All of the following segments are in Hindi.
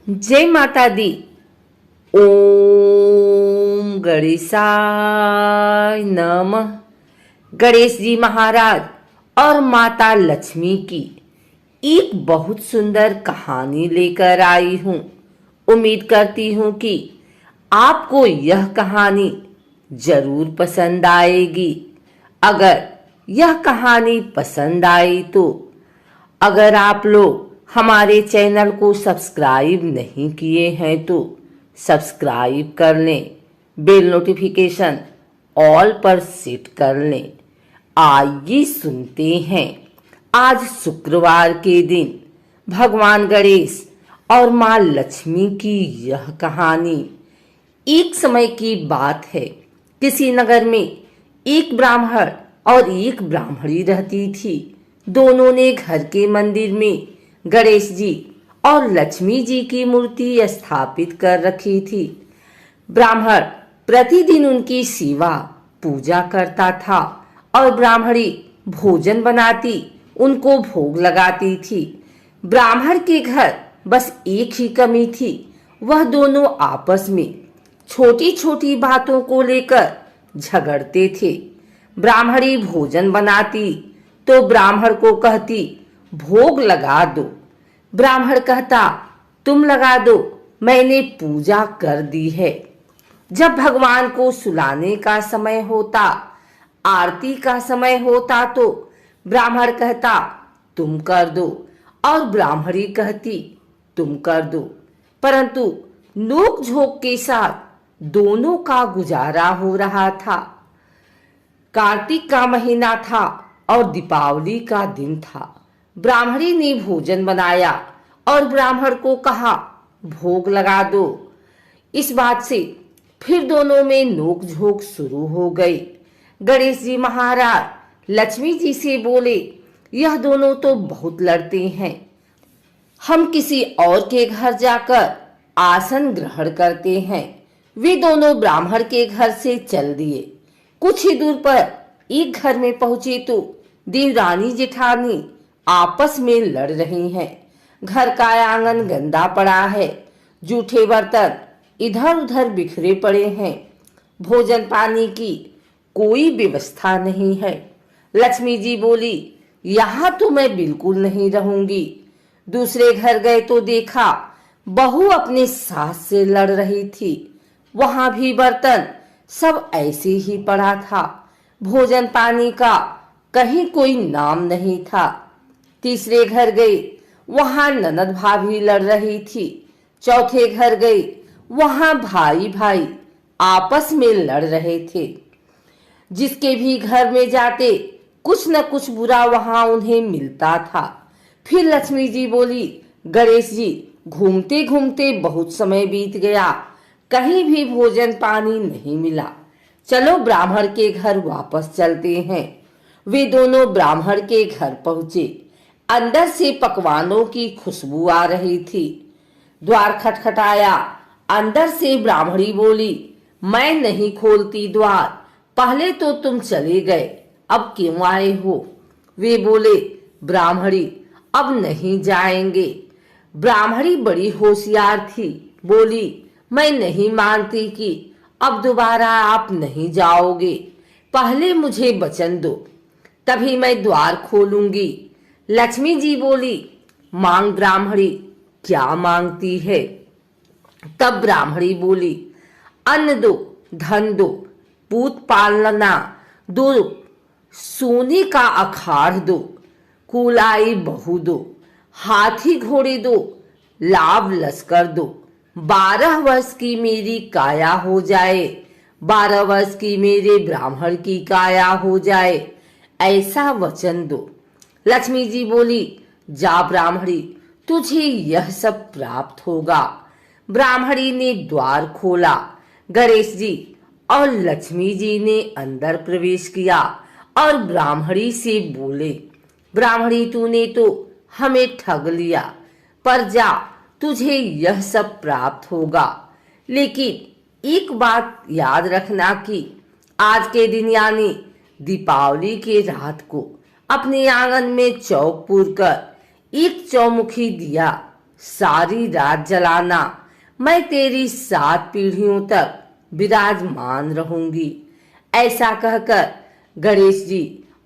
जय माता दी। ओम गणेशाय नमः। गणेश जी महाराज और माता लक्ष्मी की एक बहुत सुंदर कहानी लेकर आई हूँ। उम्मीद करती हूँ कि आपको यह कहानी जरूर पसंद आएगी। अगर यह कहानी पसंद आई तो अगर आप लोग हमारे चैनल को सब्सक्राइब नहीं किए हैं तो सब्सक्राइब कर लें, बेल नोटिफिकेशन ऑल पर सेट कर लें। आइए सुनते हैं आज शुक्रवार के दिन भगवान गणेश और माँ लक्ष्मी की यह कहानी। एक समय की बात है, किसी नगर में एक ब्राह्मण और एक ब्राह्मणी रहती थी। दोनों ने घर के मंदिर में गणेश जी और लक्ष्मी जी की मूर्ति स्थापित कर रखी थी। ब्राह्मण प्रतिदिन उनकी सेवा पूजा करता था और ब्राह्मणी भोजन बनाती, उनको भोग लगाती थी। ब्राह्मण के घर बस एक ही कमी थी, वह दोनों आपस में छोटी छोटी बातों को लेकर झगड़ते थे। ब्राह्मणी भोजन बनाती तो ब्राह्मण को कहती भोग लगा दो। ब्राह्मण कहता तुम लगा दो, मैंने पूजा कर दी है। जब भगवान को सुलाने का समय होता, आरती का समय होता तो ब्राह्मण कहता तुम कर दो और ब्राह्मणी कहती तुम कर दो। परंतु नोक झोंक के साथ दोनों का गुजारा हो रहा था। कार्तिक का महीना था और दीपावली का दिन था। ब्राह्मणी ने भोजन बनाया और ब्राह्मण को कहा भोग लगा दो। इस बात से फिर दोनों में नोक झोंक शुरू हो गई। गणेश जी महाराज लक्ष्मी जी से बोले यह दोनों तो बहुत लड़ते हैं, हम किसी और के घर जाकर आसन ग्रहण करते हैं। वे दोनों ब्राह्मण के घर से चल दिए। कुछ ही दूर पर एक घर में पहुंचे तो देवरानी जेठानी आपस में लड़ रही हैं। घर का आंगन गंदा पड़ा है, जूठे बर्तन इधर उधर बिखरे पड़े हैं, भोजन पानी की कोई व्यवस्था नहीं है। लक्ष्मी जी बोली यहाँ तो मैं बिल्कुल नहीं रहूंगी। दूसरे घर गए तो देखा बहू अपने सास से लड़ रही थी। वहां भी बर्तन सब ऐसे ही पड़ा था, भोजन पानी का कहीं कोई नाम नहीं था। तीसरे घर गई, वहां ननद भाभी लड़ रही थी। चौथे घर गई, वहां भाई भाई आपस में लड़ रहे थे। जिसके भी घर में जाते कुछ न कुछ बुरा वहां उन्हें मिलता था। फिर लक्ष्मी जी बोली गणेश जी घूमते घूमते बहुत समय बीत गया, कहीं भी भोजन पानी नहीं मिला, चलो ब्राह्मण के घर वापस चलते हैं। वे दोनों ब्राह्मण के घर पहुंचे। अंदर से पकवानों की खुशबू आ रही थी। द्वार खटखटाया। अंदर से ब्राह्मणी बोली मैं नहीं खोलती द्वार, पहले तो तुम चले गए, अब क्यों आए हो? वे बोले ब्राह्मणी अब नहीं जाएंगे। ब्राह्मणी बड़ी होशियार थी, बोली मैं नहीं मानती कि अब दोबारा आप नहीं जाओगे, पहले मुझे वचन दो तभी मैं द्वार खोलूंगी। लक्ष्मी जी बोली मांग ब्राह्मणी, क्या मांगती है? तब ब्राह्मणी बोली अन्न दो, धन दो, पूत पालना दो, सोने का अखाड़ दो, कुलाई बहू दो, हाथी घोड़े दो, लाभ लश्कर दो, 12 वर्ष की मेरी काया हो जाए, 12 वर्ष की मेरे ब्राह्मण की काया हो जाए, ऐसा वचन दो। लक्ष्मी जी बोली जा ब्राह्मणी, तुझे यह सब प्राप्त होगा। ब्राह्मणी ने द्वार खोला। गणेश जी और लक्ष्मी जी ने अंदर प्रवेश किया और ब्राह्मणी से बोले ब्राह्मणी तूने तो हमें ठग लिया, पर जा तुझे यह सब प्राप्त होगा। लेकिन एक बात याद रखना कि आज के दिन यानी दीपावली के रात को अपने आंगन में चौक पूर कर एक चौमुखी दिया सारी रात जलाना, मैं तेरी 7 पीढ़ियों तक विराजमान रहूंगी। ऐसा कहकर गणेश जी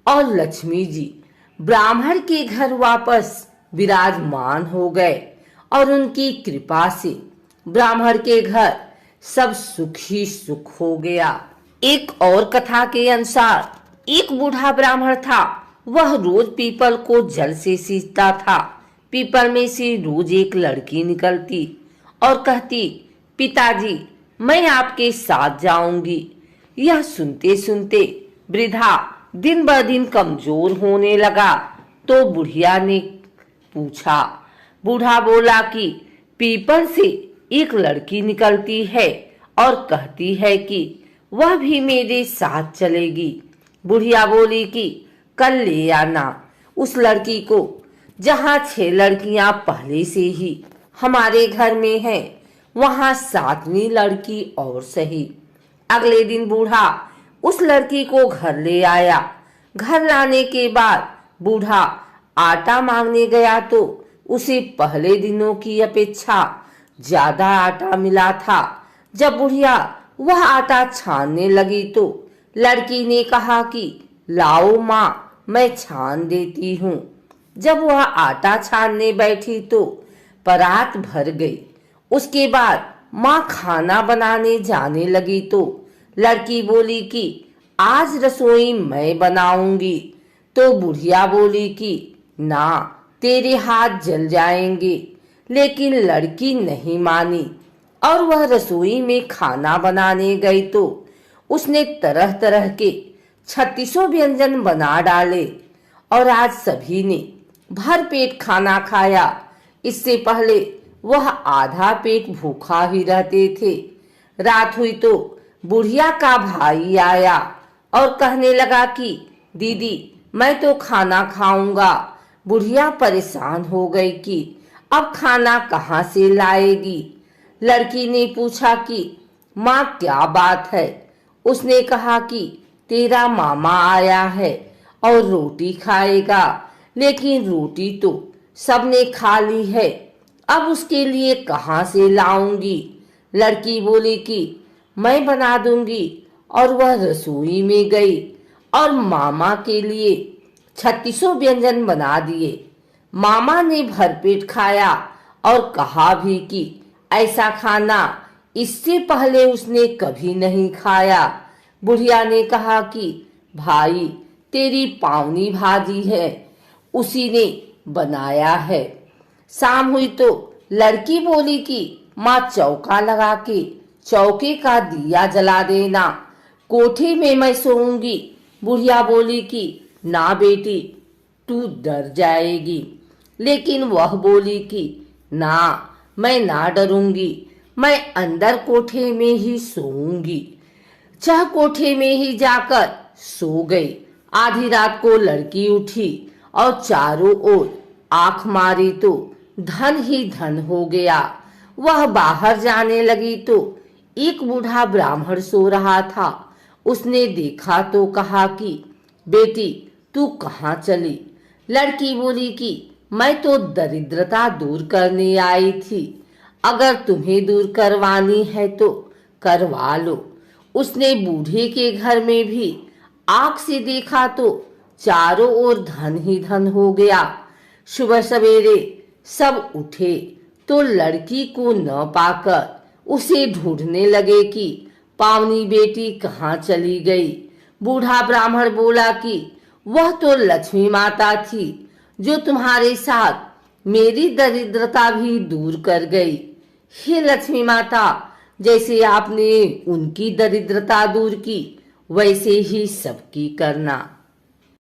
और लक्ष्मी जी ब्राह्मण के घर वापस विराजमान हो गए और उनकी कृपा से ब्राह्मण के घर सब सुख ही सुख हो गया। एक और कथा के अनुसार एक बूढ़ा ब्राह्मण था। वह रोज पीपल को जल से सींचता था। पीपल में से रोज एक लड़की निकलती और कहती, पिताजी मैं आपके साथ जाऊंगी। यह सुनते सुनते वृद्धा दिन ब दिन कमजोर होने लगा। तो बुढ़िया ने पूछा। बूढ़ा बोला कि पीपल से एक लड़की निकलती है और कहती है कि वह भी मेरे साथ चलेगी। बुढ़िया बोली कि कल ले आना उस लड़की को। जहाँ 6 लड़कियां पहले से ही हमारे घर में हैं, वहाँ 7वीं लड़की और सही। अगले दिन बूढ़ा उस लड़की को घर ले आया। घर लाने के बाद बूढ़ा आटा मांगने गया तो उसे पहले दिनों की अपेक्षा ज्यादा आटा मिला था। जब बुढ़िया वह आटा छानने लगी तो लड़की ने कहा कि लाओ माँ, मैं छान देती हूँ। जब वह आटा छानने बैठी तो परात भर गई। उसके बाद माँ खाना बनाने जाने लगी तो लड़की बोली कि आज रसोई मैं बनाऊंगी। तो बुढ़िया बोली कि ना, तेरे हाथ जल जाएंगे। लेकिन लड़की नहीं मानी और वह रसोई में खाना बनाने गई तो उसने तरह तरह के 36 व्यंजन बना डाले और आज सभी ने भर पेट खाना खाया। इससे पहले वह आधा पेट भूखा ही रहते थे। रात हुई तो बुढ़िया का भाई आया और कहने लगा कि दीदी मैं तो खाना खाऊंगा। बुढ़िया परेशान हो गई कि अब खाना कहाँ से लाएगी। लड़की ने पूछा कि माँ क्या बात है। उसने कहा कि तेरा मामा आया है और रोटी खाएगा, लेकिन रोटी तो सबने खा ली है, अब उसके लिए कहाँ से लाऊंगी। लड़की बोली कि मैं बना दूंगी और वह रसोई में गई और मामा के लिए 36 व्यंजन बना दिए। मामा ने भरपेट खाया और कहा भी कि ऐसा खाना इससे पहले उसने कभी नहीं खाया। बुढ़िया ने कहा कि भाई तेरी पावनी भाजी है, उसी ने बनाया है। शाम हुई तो लड़की बोली कि माँ चौका लगा के चौके का दिया जला देना, कोठे में मैं सोऊंगी। बुढ़िया बोली कि ना बेटी, तू डर जाएगी। लेकिन वह बोली कि ना, मैं ना डरूंगी, मैं अंदर कोठे में ही सोऊंगी। चाह कोठे में ही जाकर सो गई। आधी रात को लड़की उठी और चारों ओर आंख मारी तो धन ही धन हो गया। वह बाहर जाने लगी तो एक बूढ़ा ब्राह्मण सो रहा था। उसने देखा तो कहा कि बेटी तू कहाँ चली। लड़की बोली कि मैं तो दरिद्रता दूर करने आई थी, अगर तुम्हें दूर करवानी है तो करवा लो। उसने बूढ़े के घर में भी आंख से देखा तो चारों ओर धन ही धन हो गया। सुबह सवेरे सब उठे तो लड़की को न पाकर उसे ढूंढने लगे कि पावनी बेटी कहाँ चली गई। बूढ़ा ब्राह्मण बोला कि वह तो लक्ष्मी माता थी जो तुम्हारे साथ मेरी दरिद्रता भी दूर कर गई। हे लक्ष्मी माता, जैसे आपने उनकी दरिद्रता दूर की वैसे ही सबकी करना।